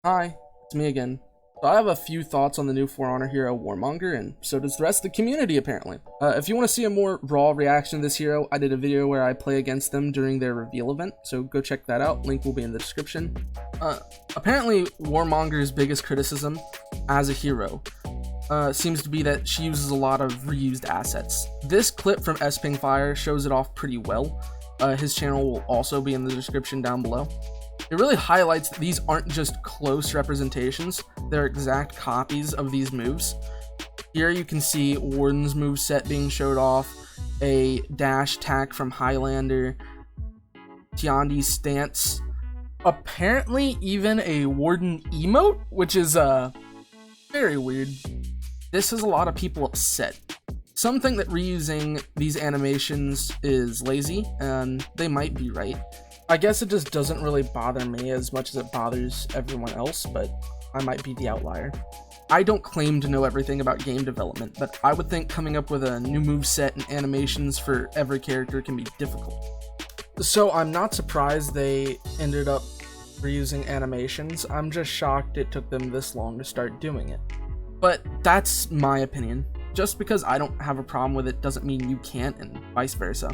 Hi, it's me again. So I have a few thoughts on the new For Honor hero Warmonger, and so does the rest of the community apparently. If you want to see a more raw reaction to this hero, I did a video where I play against them during their reveal event, so go check that out, link will be in the description. Apparently Warmonger's biggest criticism as a hero seems to be that she uses a lot of reused assets. This clip from Fire shows it off pretty well. His channel will also be in the description down below. It really highlights that these aren't just close representations, they're exact copies of these moves. Here you can see Warden's moveset being showed off, a dash attack from Highlander, Tiandi's stance, apparently even a Warden emote, which is very weird. This has a lot of people upset. Some think that reusing these animations is lazy, and they might be right. I guess it just doesn't really bother me as much as it bothers everyone else, but I might be the outlier. I don't claim to know everything about game development, but I would think coming up with a new moveset and animations for every character can be difficult. So I'm not surprised they ended up reusing animations, I'm just shocked it took them this long to start doing it. But that's my opinion. Just because I don't have a problem with it doesn't mean you can't, and vice versa.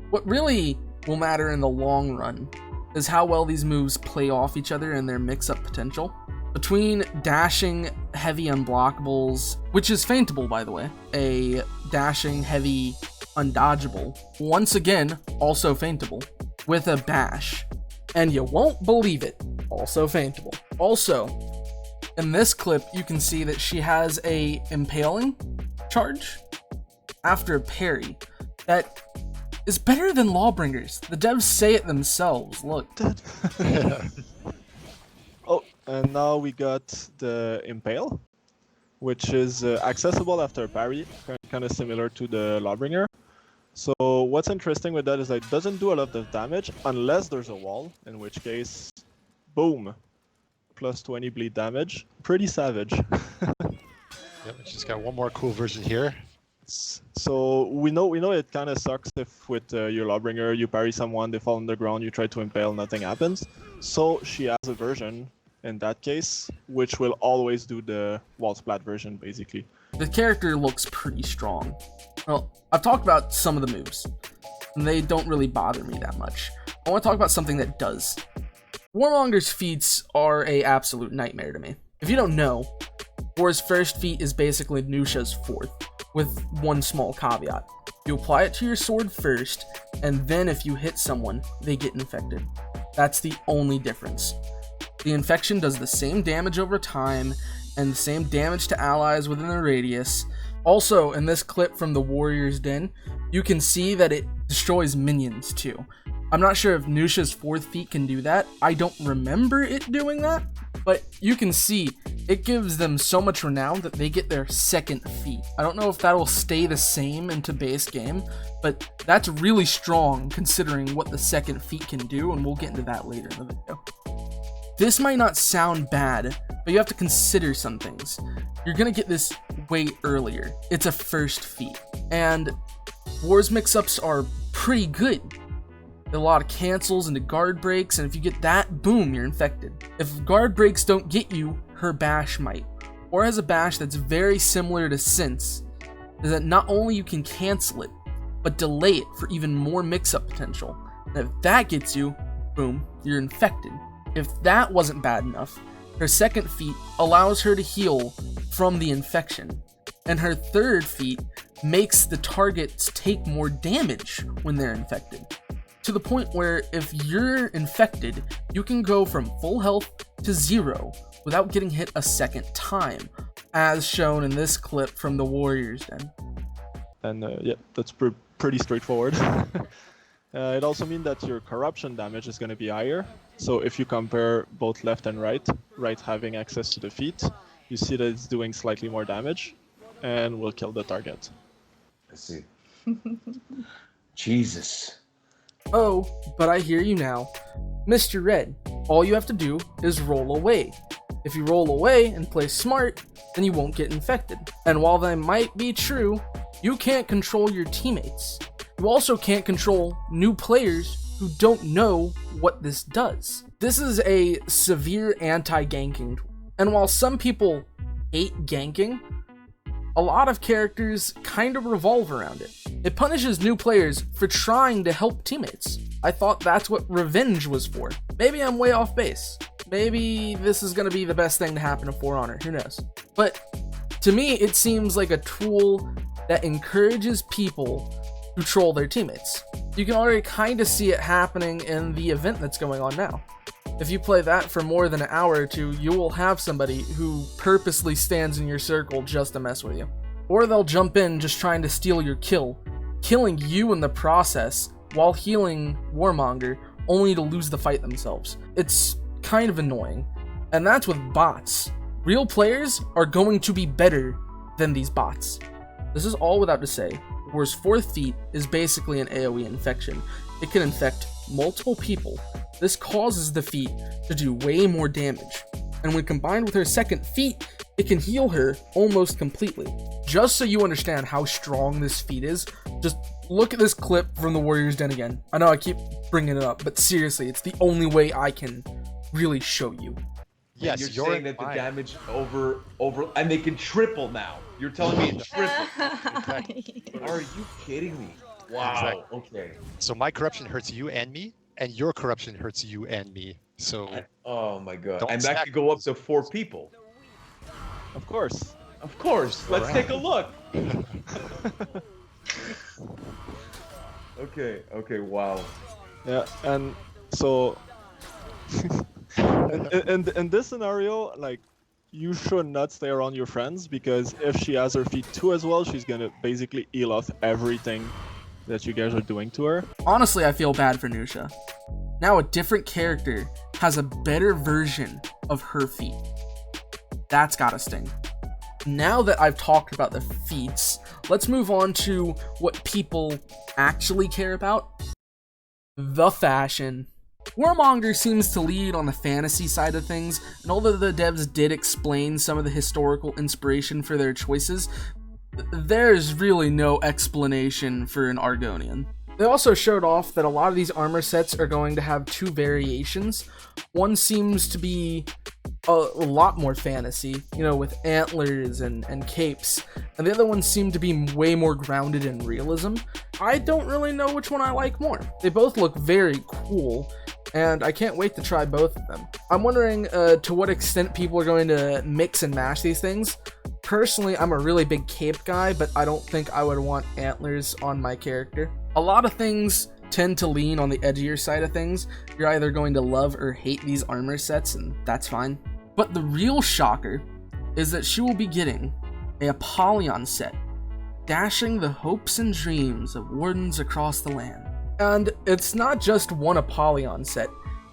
What really will matter in the long run is how well these moves play off each other and their mix-up potential. Between dashing heavy unblockables, which is feintable by the way, a dashing heavy undodgeable, once again also feintable, with a bash, and you won't believe it, also feintable. Also, in this clip you can see that she has a impaling charge after a parry that is better than Lawbringers. The devs say it themselves, look. Oh, and now we got the Impale, which is accessible after parry, kind of similar to the Lawbringer. So what's interesting with that is that it doesn't do a lot of damage unless there's a wall, in which case, boom, plus 20 bleed damage. Pretty savage. Yep, she's got one more cool version here. So we know it kind of sucks if with your Lawbringer you parry someone, they fall on the ground, you try to impale, nothing happens. So she has a version in that case, which will always do the wall splat version basically. The character looks pretty strong. Well, I've talked about some of the moves, and they don't really bother me that much. I want to talk about something that does. Warmonger's feats are a absolute nightmare to me. If you don't know, War's first feat is basically Nusha's fourth, with one small caveat. You apply it to your sword first, and then if you hit someone, they get infected. That's the only difference. The infection does the same damage over time, and the same damage to allies within the radius. Also, in this clip from the Warrior's Den, you can see that it destroys minions too. I'm not sure if Nusha's fourth feat can do that. I don't remember it doing that, but you can see it gives them so much renown that they get their second feat. I don't know if that will stay the same into base game, but that's really strong considering what the second feat can do, and we'll get into that later in the video. This might not sound bad, but you have to consider some things. You're gonna get this way earlier. It's a first feat, and War's mix-ups are pretty good. A lot of cancels into guard breaks, and if you get that, boom, you're infected. If guard breaks don't get you, her bash might. Or has a bash that's very similar to Sense, is that not only you can cancel it, but delay it for even more mix-up potential. And if that gets you, boom, you're infected. If that wasn't bad enough, her second feat allows her to heal from the infection, and her third feat makes the targets take more damage when they're infected. To the point where if you're infected, you can go from full health to 0 without getting hit a second time, as shown in this clip from the Warrior's Den. And yeah, that's pretty straightforward. It also means that your corruption damage is going to be higher. So if you compare both left and right having access to the feat, you see that it's doing slightly more damage and will kill the target. I see. Jesus. Oh, but I hear you now. Mr. Red, all you have to do is roll away. If you roll away and play smart, then you won't get infected. And while that might be true, you can't control your teammates. You also can't control new players who don't know what this does. This is a severe anti-ganking tool. And while some people hate ganking, a lot of characters kind of revolve around it. It punishes new players for trying to help teammates. I thought that's what revenge was for. Maybe I'm way off base. Maybe this is going to be the best thing to happen to For Honor, who knows. But to me, it seems like a tool that encourages people to troll their teammates. You can already kind of see it happening in the event that's going on now. If you play that for more than an hour or two, you will have somebody who purposely stands in your circle just to mess with you. Or they'll jump in just trying to steal your kill, killing you in the process while healing Warmonger, only to lose the fight themselves. It's kind of annoying. And that's with bots. Real players are going to be better than these bots. This is all without to say, War's 4th feat is basically an AoE infection. It can infect multiple people. This causes the feat to do way more damage. And when combined with her 2nd feat, it can heal her almost completely. Just so you understand how strong this feat is, just look at this clip from the Warrior's Den again. I know I keep bringing it up, but seriously, it's the only way I can really show you. Yes, you're saying that the damage over, and they can triple now. You're telling me it's triple. Are you kidding me? Wow. Exactly. Okay. So my corruption hurts you and me, and your corruption hurts you and me. So oh my god. And that could go up to 4 people. Of course. Of course. Let's take a look. Okay, wow. Yeah, and so in this scenario, like, you should not stay around your friends, because if she has her feet 2 as well, she's gonna basically heal off everything that you guys are doing to her. Honestly, I feel bad for Nusha. Now a different character has a better version of her feat. That's gotta sting. Now that I've talked about the feats, let's move on to what people actually care about. The fashion. Warmonger seems to lead on the fantasy side of things, and although the devs did explain some of the historical inspiration for their choices, there's really no explanation for an Argonian. They also showed off that a lot of these armor sets are going to have 2 variations. One seems to be a lot more fantasy, you know, with antlers and capes, and the other ones seem to be way more grounded in realism. I don't really know which one I like more. They both look very cool, and I can't wait to try both of them. I'm wondering to what extent people are going to mix and match these things. Personally, I'm a really big cape guy, but I don't think I would want antlers on my character. A lot of things tend to lean on the edgier side of things. You're either going to love or hate these armor sets, and that's fine. But the real shocker is that she will be getting a Apollyon set, dashing the hopes and dreams of wardens across the land. And it's not just one Apollyon set,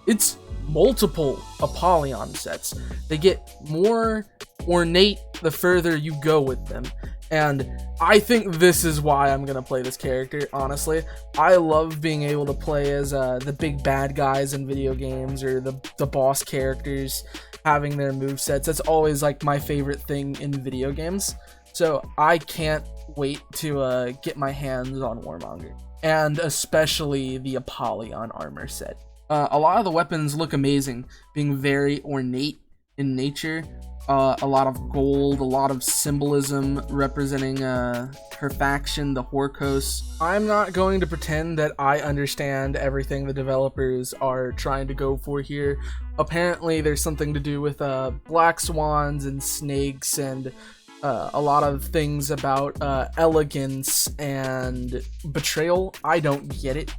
it's multiple Apollyon sets. They get more ornate the further you go with them, and I think this is why I'm gonna play this character, honestly. I love being able to play as the big bad guys in video games, or the boss characters having their movesets. That's always like my favorite thing in video games, so I can't wait to get my hands on Warmonger, and especially the Apollyon armor set. A lot of the weapons look amazing, being very ornate in nature. A lot of gold, a lot of symbolism representing her faction, the Horkos. I'm not going to pretend that I understand everything the developers are trying to go for here. Apparently there's something to do with black swans and snakes, and a lot of things about elegance and betrayal. I don't get it.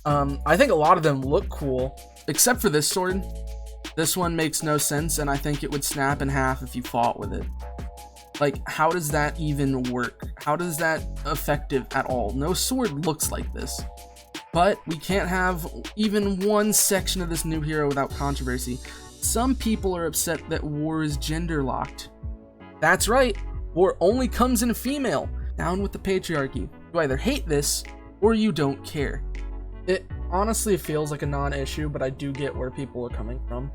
I think a lot of them look cool, except for this sword. This one makes no sense, and I think it would snap in half if you fought with it. Like, how does that even work? How does that effective at all? No sword looks like this. But we can't have even one section of this new hero without controversy. Some people are upset that War is gender locked. That's right, War only comes in female. Down with the patriarchy. You either hate this, or you don't care. It honestly feels like a non-issue, but I do get where people are coming from.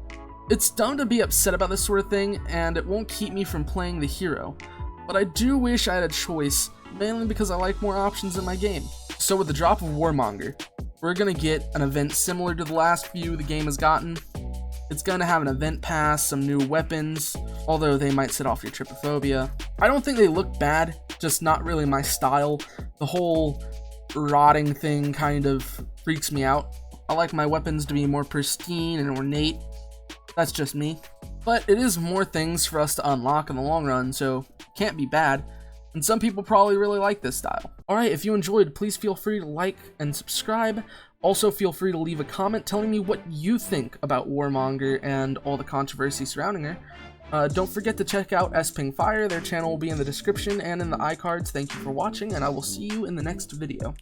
It's dumb to be upset about this sort of thing, and it won't keep me from playing the hero, but I do wish I had a choice, mainly because I like more options in my game. So with the drop of Warmonger, we're gonna get an event similar to the last few the game has gotten. It's gonna have an event pass, some new weapons, although they might set off your trypophobia. I don't think they look bad, just not really my style. The whole rotting thing kind of freaks me out. I like my weapons to be more pristine and ornate. That's just me. But it is more things for us to unlock in the long run, so it can't be bad. And some people probably really like this style. Alright, if you enjoyed, please feel free to like and subscribe. Also, feel free to leave a comment telling me what you think about Warmonger and all the controversy surrounding her. Don't forget to check out Sping Fire. Their channel will be in the description and in the iCards. Thank you for watching, and I will see you in the next video.